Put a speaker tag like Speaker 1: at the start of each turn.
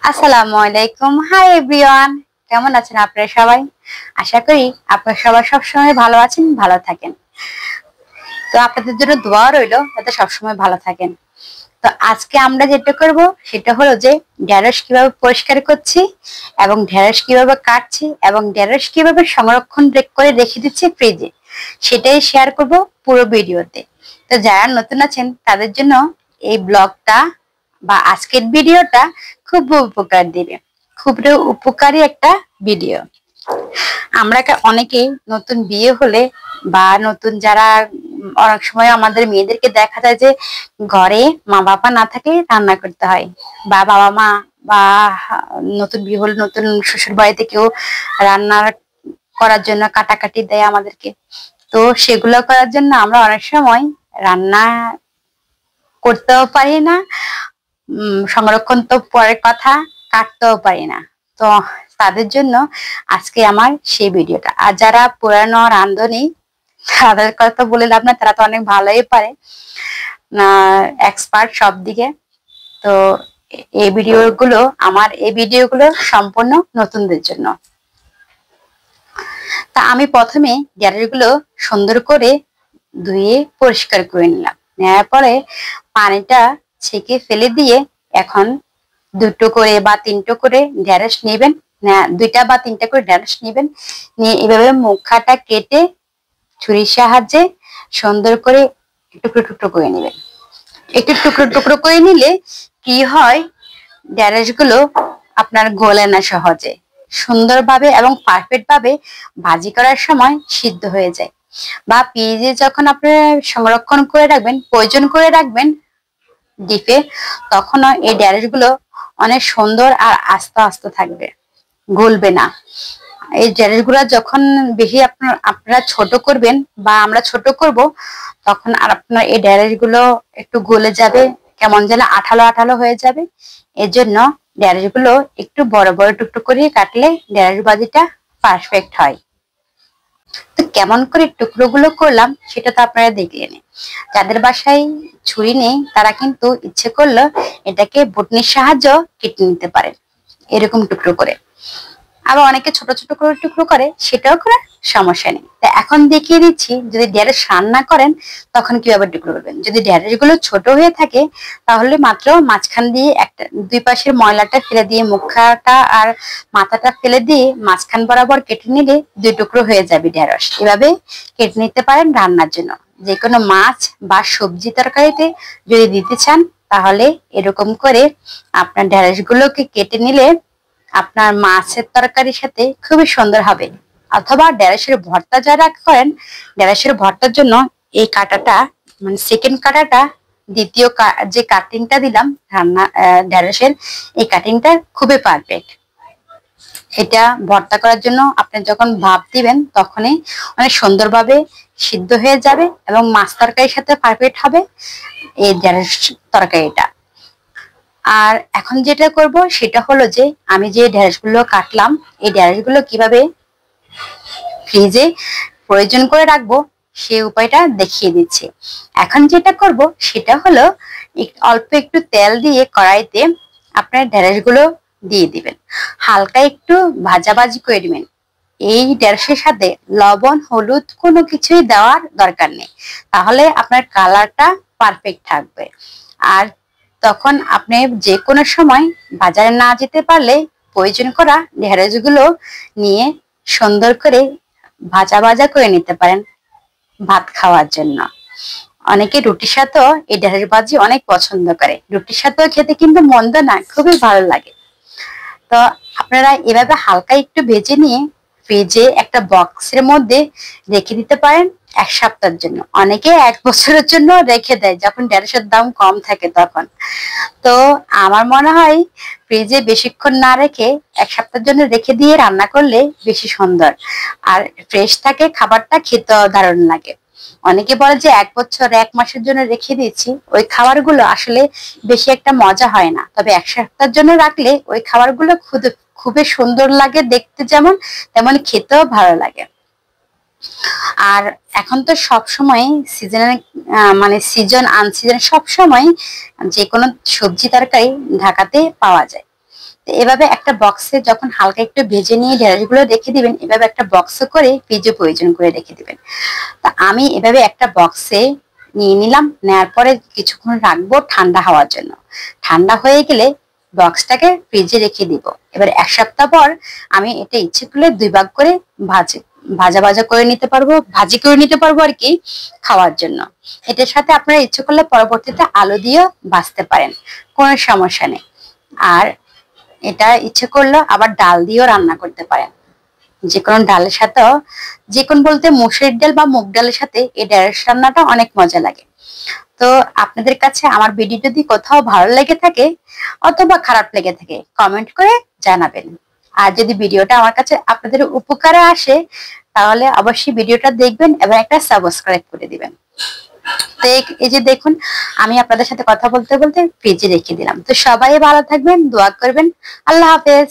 Speaker 1: আসসালামু আলাইকুম। Hi everyone, কেমন আছেন আপনারা সবাই? আশা করি আপনারা সবাই সবসময় ভালো আছেন, ভালো থাকেন। তো আপনাদের জন্য দোয়া রইল যাতে সবসময় ভালো থাকেন। তো আজকে আমরা যেটা করব সেটা হলো যে ঢেঁড়স কিভাবে পরিষ্কার করছি এবং ঢেঁড়স কিভাবে কাটছি এবং ঢেঁড়স কিভাবে সংরক্ষণ করে রেখে দিচ্ছি ফ্রিজে, সেটাই শেয়ার করব পুরো ভিডিওতে। তো যারা নতুন আছেন তাদের জন্য এই ব্লগটা বা আজকের ভিডিওটা খুব উপকার দিবে, খুব উপকারী একটা ভিডিও। আমরা অনেকেই নতুন বিয়ে হলে বা নতুন যারা অনেক সময় আমাদের মেয়েদেরকে দেখা যায় যে ঘরে মা বাবা না থাকে রান্না করতে হয়, বা বাবা মা বা নতুন বিয়ে হলে নতুন শ্বশুর বাড়িতে কেউ রান্না করার জন্য কাটাকাটি দেয় আমাদেরকে। তো সেগুলো করার জন্য আমরা অনেক সময় রান্না করতেও পারি না, সংরক্ষণ তো পরের কথা, কাটতেও পারি না। তো তাদের জন্য আজকে আমার সেই ভিডিওটা। আর যারা পুরানো রাঁধুনি তাদের কথা বলে লাভ না, তারা তো অনেক ভালোই পারে, এক্সপার্ট সব দিকে। তো এই ভিডিওগুলো সম্পূর্ণ নতুনদের জন্য। তা আমি প্রথমে ঢেঁড়সগুলো সুন্দর করে ধুয়ে পরিষ্কার করে নিলাম। নেওয়ার পরে পানিটা ছেঁকে ফেলে দিয়ে এখন দুটো করে বা তিনটো করে ঢেঁড়স নেবেন, দুইটা বা তিনটা করে ঢেঁড়স নেবেন, নিয়ে এভাবে মুখাটা কেটে ছুরির সাহায্যে সুন্দর করে টুকরো টুকরো করে নেবেন। একটু টুকরো টুকরো করে নিলে কি হয়, ঢেঁড়স গুলো আপনার গলে না সহজে, সুন্দরভাবে এবং পারফেক্ট ভাবে ভাজি করার সময় সিদ্ধ হয়ে যায়। বা ফ্রিজে যখন আপনি সংরক্ষণ করে রাখবেন, প্রয়োজন করে রাখবেন ডিপে, তখনও এই ঢেঁড়স গুলো অনেক সুন্দর আর আস্তে আস্তে থাকবে, গলবে না। এই ঢেঁড়স গুলা যখন বেশি আপনারা ছোট করবেন বা আমরা ছোট করব, তখন আর আপনার এই ঢেঁড়স গুলো একটু গলে যাবে, কেমন যেন আঠালো আঠালো হয়ে যাবে। এর জন্য ঢেঁড়স গুলো একটু বড় বড় টুকটুক করে কাটলে ঢেঁড়স ভাজিটা পারফেক্ট হয়। তো কেমন করে টুকরো গুলো করলাম সেটা তো আপনারা দেখলেন। যাদের বাসায় ছুরি নেই তারা কিন্তু ইচ্ছে করলে এটাকে বটনির সাহায্য কেটে নিতে পারেন, এরকম টুকরো করে। আবার অনেকে ছোট ছোট করে টুকরো করে, সেটাও করে সমস্যা নেই। তা এখন দেখিয়ে দিচ্ছি যদি ঢেঁড়স রান্না করেন তখন কিভাবে টুকরো করবেন। যদি ঢেঁড়স গুলো ছোট হয়ে থাকে তাহলে মাত্র মাঝখান দিয়ে একটা দুই পাশের ময়লাটা ফেলে দিয়ে, মুখাটা আর মাথাটা ফেলে দিয়ে মাঝখান বরাবর কেটে নিলে দুই টুকরো হয়ে যাবে ঢেঁড়স। এভাবে কেটে নিতে পারেন রান্নার জন্য। যে কোনো মাছ বা সবজি তরকারিতে যদি দিতে চান তাহলে এরকম করে আপনার ঢেঁড়স গুলোকে কেটে নিলে আপনার মাছের তরকারির সাথে খুবই সুন্দর হবে। অথবা ঢেঁড়সের ভর্তা যারা করেন, ঢেঁড়সের ভর্তার জন্য এই কাটাটা, মানে সেকেন্ড কাটাটা, দ্বিতীয় যে কাটিংটা দিলাম রান্না ঢেঁড়সের, এই কাটিংটা খুবই পারফেক্ট। এটা ভর্তা করার জন্য আপনি যখন ভাপ দিবেন তখনই অনেক সুন্দরভাবে সিদ্ধ হয়ে যাবে এবং মাছ তরকারির সাথে পারফেক্ট হবে এই ঢেঁড়স তরকারিটা। আর এখন যেটা করব সেটা হলো যে আমি যে ঢেঁড়সগুলো কাটলাম, এই ঢেঁড়সগুলো কিভাবে ফ্রিজে প্রয়োজন করে রাখবো সেই উপায়টা দেখিয়ে দিচ্ছি। এখন যেটা করব সেটা হলো অল্প একটু তেল দিয়ে কড়াইতে আপনার ঢেঁড়সগুলো দিয়ে দিবেন, হালকা একটু ভাজাভাজি করে দিবেন। এই ঢেঁড়সের সাথে লবণ হলুদ কোনো কিছুই দেওয়ার দরকার নেই, তাহলে আপনার কালারটা পারফেক্ট থাকবে। আর তখন আপনি যে কোনো সময় বাজারে না যেতে পারলে প্রয়োজন করা ঢেঁড়স গুলো নিয়ে সুন্দর করে ভাজা ভাজা করে নিতে পারেন ভাত খাওয়ার জন্য। অনেকে রুটির সাথেও এই ঢেঁড়স ভাজি অনেক পছন্দ করে, রুটির সাথেও খেতে কিন্তু মন্দ না, খুবই ভালো লাগে। তো আপনারা এভাবে হালকা একটু ভেজে নিয়ে ফ্রিজে একটা বক্সের মধ্যে রেখে দিতে পারেন 1 সপ্তাহের জন্য। অনেকে 1 বছরের জন্য রেখে দেয় যখন ঢেঁড়সের দাম কম থাকে তখন। তো আমার মনে হয় ফ্রিজে বেশিক্ষণ না রেখে 1 সপ্তাহের জন্য রেখে দিয়ে রান্না করলে বেশি সুন্দর আর ফ্রেশ থাকে, খাবারটা খেতেও দারুণ লাগে। অনেকে বলে যে 1 বছর 1 মাসের জন্য রেখে দিচ্ছি, ওই খাবারগুলো আসলে বেশি একটা মজা হয় না। তবে 1 সপ্তাহের জন্য রাখলে ওই খাবারগুলো খুবই সুন্দর লাগে দেখতে, যেমন তেমন খেতেও ভালো লাগে। আর এখন তো সব সময় সিজনাল, মানে সিজন আনসিজন সব সময় যে কোনো সবজি তরকারি ঢাকাতে পাওয়া যায়। এভাবে একটা বক্সে যখন হালকা একটু ভেজে নিয়ে ঢেঁড়সগুলো রেখে দিবেন, এভাবে একটা বক্সে করে ফ্রিজে প্রয়োজন করে রেখে দিবেন। তা আমি এভাবে একটা বক্সে নিয়ে নিলাম, নেওয়ার পরে কিছুক্ষণ রাখবো ঠান্ডা হওয়ার জন্য। ঠান্ডা হয়ে গেলে বক্সটাকে ফ্রিজে রেখে দিব। এবার 1 সপ্তাহ পর আমি এটা ইচ্ছে করলে 2 ভাগ করে ভাজা ভাজা করে নিতে পারবো, ভাজি করে নিতে পারবো আর কি, খাওয়ার জন্য। এটার সাথে আপনারা ইচ্ছে করলে পরবর্তীতে আলু দিয়েও ভাজতে পারেন, কোনো সমস্যা নেই। আর এটা ইচ্ছে করলে আবার ডাল দিয়েও রান্না করতে পারেন, যে কোনো ডালের সাথেও, যে কোন বলতে মসুর ডাল বা মুগ ডালের সাথে এই ঢেঁড়স রান্নাটা অনেক মজা লাগে। তো আপনাদের কাছে আমার ভিডিও যদি কোথাও ভালো লেগে থাকে অথবা খারাপ লেগে থাকে কমেন্ট করে জানাবেন। আর যদি ভিডিওটা আমার কাছে আপনাদের উপকারে আসে তাহলে অবশ্যই ভিডিওটা দেখবেন এবং একটা সাবস্ক্রাইব করে দিবেন। তো এই যে দেখুন, আমি আপনাদের সাথে কথা বলতে বলতে ফ্রিজে রেখে দিলাম। তো সবাই ভালো থাকবেন, দোয়া করবেন। আল্লাহ হাফেজ।